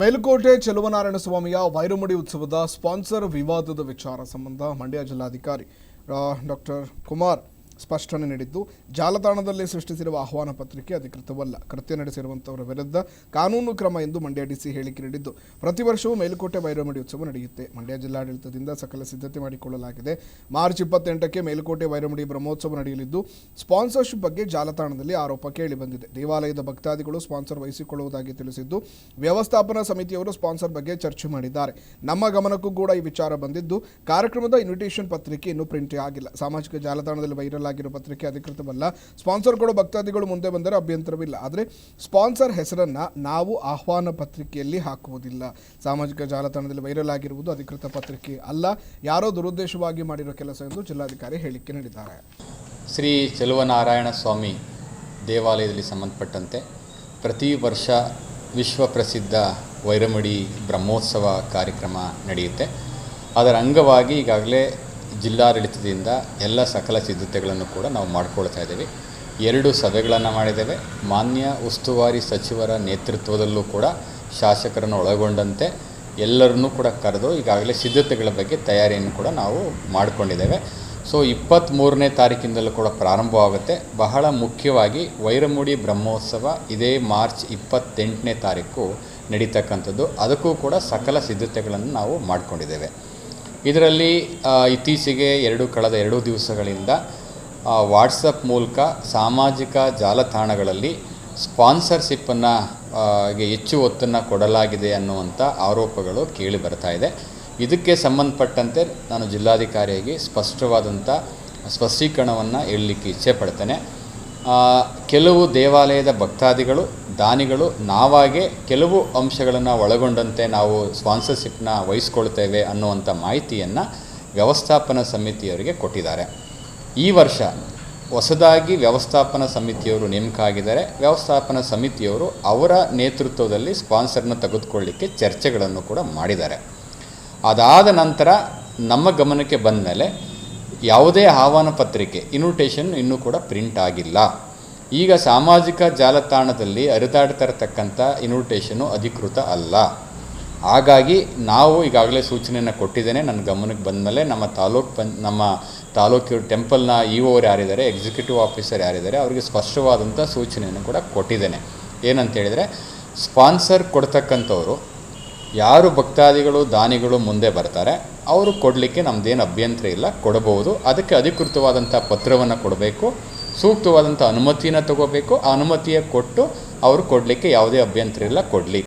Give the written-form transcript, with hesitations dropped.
ಮೇಲುಕೋಟೆ ಚೆಲುವನಾರಾಯಣ ಸ್ವಾಮಿಯ ವೈರಮುಡಿ ಉತ್ಸವದ ಸ್ಪಾನ್ಸರ್ ವಿವಾದದ ವಿಚಾರ ಸಂಬಂಧ ಮಂಡ್ಯ ಜಿಲ್ಲಾಧಿಕಾರಿ ಡಾಕ್ಟರ್ ಕುಮಾರ್ ಸ್ಪಷ್ಟನೆ ನೀಡಿದ್ದು, ಜಾಲತಾಣದಲ್ಲಿ ಸೃಷ್ಟಿಸಿರುವ ಆಹ್ವಾನ ಪತ್ರಿಕೆ ಅಧಿಕೃತವಲ್ಲ, ಕೃತ್ಯ ನಡೆಸಿರುವಂತವರ ವಿರುದ್ಧ ಕಾನೂನು ಕ್ರಮ ಎಂದು ಮಂಡ್ಯ ಡಿಸಿ ಹೇಳಿಕೆ ನೀಡಿದ್ದು, ಪ್ರತಿ ವರ್ಷವೂ ಮೇಲುಕೋಟೆ ವೈರಮುಡಿ ಉತ್ಸವ ನಡೆಯುತ್ತೆ. ಮಂಡ್ಯ ಜಿಲ್ಲಾಡಳಿತದಿಂದ ಸಕಲ ಸಿದ್ಧತೆ ಮಾಡಿಕೊಳ್ಳಲಾಗಿದೆ. ಮಾರ್ಚ್ 28ಕ್ಕೆ ಮೇಲುಕೋಟೆ ವೈರಮುಡಿ ಬ್ರಹ್ಮೋತ್ಸವ ನಡೆಯಲಿದ್ದು, ಸ್ಪಾನ್ಸರ್ಶಿಪ್ ಬಗ್ಗೆ ಜಾಲತಾಣದಲ್ಲಿ ಆರೋಪ ಕೇಳಿಬಂದಿದೆ. ದೇವಾಲಯದ ಭಕ್ತಾದಿಗಳು ಸ್ಪಾನ್ಸರ್ ವಹಿಸಿಕೊಳ್ಳುವುದಾಗಿ ತಿಳಿಸಿದ್ದು, ವ್ಯವಸ್ಥಾಪನಾ ಸಮಿತಿಯವರು ಸ್ಪಾನ್ಸರ್ ಬಗ್ಗೆ ಚರ್ಚೆ ಮಾಡಿದ್ದಾರೆ. ನಮ್ಮ ಗಮನಕ್ಕೂ ಕೂಡ ಈ ವಿಚಾರ ಬಂದಿದ್ದು, ಕಾರ್ಯಕ್ರಮದ ಇನ್ವಿಟೇಷನ್ ಪತ್ರಿಕೆ ಇನ್ನೂ ಪ್ರಿಂಟ್ ಆಗಿಲ್ಲ. ಸಾಮಾಜಿಕ ಜಾಲತಾಣದಲ್ಲಿ ವೈರಲ್ ಆಗಿರೋ ಪತ್ರಿಕೆ ಅಧಿಕೃತವಲ್ಲ. ಸ್ಪಾನ್ಸರ್ಗಳು ಭಕ್ತಾದಿಗಳು ಮುಂದೆ ಬಂದರೆ ಅಭ್ಯಂತರವಿಲ್ಲ. ಆದರೆ ಸ್ಪಾನ್ಸರ್ ಹೆಸರನ್ನ ನಾವು ಆಹ್ವಾನ ಪತ್ರಿಕೆಯಲ್ಲಿ ಹಾಕುವುದಿಲ್ಲ. ಸಾಮಾಜಿಕ ಜಾಲತಾಣದಲ್ಲಿ ವೈರಲ್ ಆಗಿರುವುದು ಅಧಿಕೃತ ಪತ್ರಿಕೆ ಅಲ್ಲ, ಯಾರೋ ದುರುದ್ದೇಶವಾಗಿ ಮಾಡಿರೋ ಕೆಲಸ ಎಂದು ಜಿಲ್ಲಾಧಿಕಾರಿ ಹೇಳಿಕೆ ನೀಡಿದ್ದಾರೆ. ಶ್ರೀ ಚೆಲುವನಾರಾಯಣ ಸ್ವಾಮಿ ದೇವಾಲಯದಲ್ಲಿ ಸಂಬಂಧಪಟ್ಟಂತೆ ಪ್ರತಿ ವರ್ಷ ವಿಶ್ವ ಪ್ರಸಿದ್ಧ ವೈರಮುಡಿ ಬ್ರಹ್ಮೋತ್ಸವ ಕಾರ್ಯಕ್ರಮ ನಡೆಯುತ್ತೆ. ಅದರ ಅಂಗವಾಗಿ ಈಗಾಗಲೇ ಜಿಲ್ಲಾಡಳಿತದಿಂದ ಎಲ್ಲ ಸಕಲ ಸಿದ್ಧತೆಗಳನ್ನು ಕೂಡ ನಾವು ಮಾಡಿಕೊಳ್ತಾ ಇದ್ದೇವೆ. 2 ಸಭೆಗಳನ್ನು ಮಾಡಿದ್ದೇವೆ. ಮಾನ್ಯ ಉಸ್ತುವಾರಿ ಸಚಿವರ ನೇತೃತ್ವದಲ್ಲೂ ಕೂಡ ಶಾಸಕರನ್ನು ಒಳಗೊಂಡಂತೆ ಎಲ್ಲರನ್ನೂ ಕೂಡ ಕರೆದು ಈಗಾಗಲೇ ಸಿದ್ಧತೆಗಳ ಬಗ್ಗೆ ತಯಾರಿಯನ್ನು ಕೂಡ ನಾವು ಮಾಡಿಕೊಂಡಿದ್ದೇವೆ. ಸೊ 23ನೇ ತಾರೀಕಿಂದಲೂ ಕೂಡ ಪ್ರಾರಂಭವಾಗುತ್ತೆ. ಬಹಳ ಮುಖ್ಯವಾಗಿ ವೈರಮುಡಿ ಬ್ರಹ್ಮೋತ್ಸವ ಇದೇ ಮಾರ್ಚ್ 28ನೇ ತಾರೀಕು ನಡೀತಕ್ಕಂಥದ್ದು. ಅದಕ್ಕೂ ಕೂಡ ಸಕಲ ಸಿದ್ಧತೆಗಳನ್ನು ನಾವು ಮಾಡಿಕೊಂಡಿದ್ದೇವೆ. ಇದರಲ್ಲಿ ಇತ್ತೀಚೆಗೆ ಕಳೆದ 2 ದಿವಸಗಳಿಂದ ವಾಟ್ಸಪ್ ಮೂಲಕ ಸಾಮಾಜಿಕ ಜಾಲತಾಣಗಳಲ್ಲಿ ಸ್ಪಾನ್ಸರ್ಶಿಪ್ಪನ್ನು ಹೆಚ್ಚು ಒತ್ತನ್ನು ಕೊಡಲಾಗಿದೆ ಅನ್ನುವಂಥ ಆರೋಪಗಳು ಕೇಳಿ ಬರ್ತಾ ಇದೆ. ಇದಕ್ಕೆ ಸಂಬಂಧಪಟ್ಟಂತೆ ನಾನು ಜಿಲ್ಲಾಧಿಕಾರಿಯಾಗಿ ಸ್ಪಷ್ಟವಾದಂಥ ಸ್ಪಷ್ಟೀಕರಣವನ್ನು ಹೇಳಲಿಕ್ಕೆ ಇಚ್ಛೆ ಪಡ್ತೇನೆ. ಕೆಲವು ದೇವಾಲಯದ ಭಕ್ತಾದಿಗಳು ದಾನಿಗಳು ನಾವಾಗೆ ಕೆಲವು ಅಂಶಗಳನ್ನು ಒಳಗೊಂಡಂತೆ ನಾವು ಸ್ಪಾನ್ಸರ್ಶಿಪ್ನ ವಹಿಸ್ಕೊಳ್ತೇವೆ ಅನ್ನುವಂಥ ಮಾಹಿತಿಯನ್ನು ವ್ಯವಸ್ಥಾಪನಾ ಸಮಿತಿಯವರಿಗೆ ಕೊಟ್ಟಿದ್ದಾರೆ. ಈ ವರ್ಷ ಹೊಸದಾಗಿ ವ್ಯವಸ್ಥಾಪನಾ ಸಮಿತಿಯವರು ನೇಮಕ ಆಗಿದ್ದಾರೆ. ವ್ಯವಸ್ಥಾಪನಾ ಸಮಿತಿಯವರು ಅವರ ನೇತೃತ್ವದಲ್ಲಿ ಸ್ಪಾನ್ಸರ್ನ ತೆಗೆದುಕೊಳ್ಳಿಕ್ಕೆ ಚರ್ಚೆಗಳನ್ನು ಕೂಡ ಮಾಡಿದ್ದಾರೆ. ಅದಾದ ನಂತರ ನಮ್ಮ ಗಮನಕ್ಕೆ ಬಂದ ಮೇಲೆ ಯಾವುದೇ ಆಹ್ವಾನ ಪತ್ರಿಕೆ ಇನ್ವಿಟೇಷನ್ ಇನ್ನೂ ಕೂಡ ಪ್ರಿಂಟ್ ಆಗಿಲ್ಲ. ಈಗ ಸಾಮಾಜಿಕ ಜಾಲತಾಣದಲ್ಲಿ ಹರಿದಾಡ್ತಾ ಇರತಕ್ಕಂಥ ಇನ್ವಿಟೇಷನು ಅಧಿಕೃತ ಅಲ್ಲ. ಹಾಗಾಗಿ ನಾವು ಈಗಾಗಲೇ ಸೂಚನೆಯನ್ನು ಕೊಟ್ಟಿದ್ದೇನೆ. ನನ್ನ ಗಮನಕ್ಕೆ ಬಂದ ಮೇಲೆ ನಮ್ಮ ತಾಲೂಕು ಟೆಂಪಲ್ನ ಇಒರು ಯಾರಿದ್ದಾರೆ, ಎಕ್ಸಿಕ್ಯೂಟಿವ್ ಆಫೀಸರ್ ಯಾರಿದ್ದಾರೆ, ಅವರಿಗೆ ಸ್ಪಷ್ಟವಾದಂಥ ಸೂಚನೆಯನ್ನು ಕೂಡ ಕೊಟ್ಟಿದ್ದೇನೆ. ಏನಂತ ಹೇಳಿದರೆ, ಸ್ಪಾನ್ಸರ್ ಕೊಡ್ತಕ್ಕಂಥವರು ಯಾರು ಭಕ್ತಾದಿಗಳು ದಾನಿಗಳು ಮುಂದೆ ಬರ್ತಾರೆ ಅವರು ಕೊಡಲಿಕ್ಕೆ ನಮ್ಮದೇನು ಅಭ್ಯಂತರ ಇಲ್ಲ, ಕೊಡಬಹುದು. ಅದಕ್ಕೆ ಅಧಿಕೃತವಾದಂಥ ಪತ್ರವನ್ನು ಕೊಡಬೇಕು, ಸೂಕ್ತವಾದಂಥ ಅನುಮತಿಯನ್ನು ತಗೋಬೇಕು. ಆ ಅನುಮತಿಯ ಕೊಟ್ಟು ಅವರು ಕೊಡಲಿಕ್ಕೆ ಯಾವುದೇ ಅಭ್ಯಂತರ ಇಲ್ಲ, ಕೊಡಲಿ.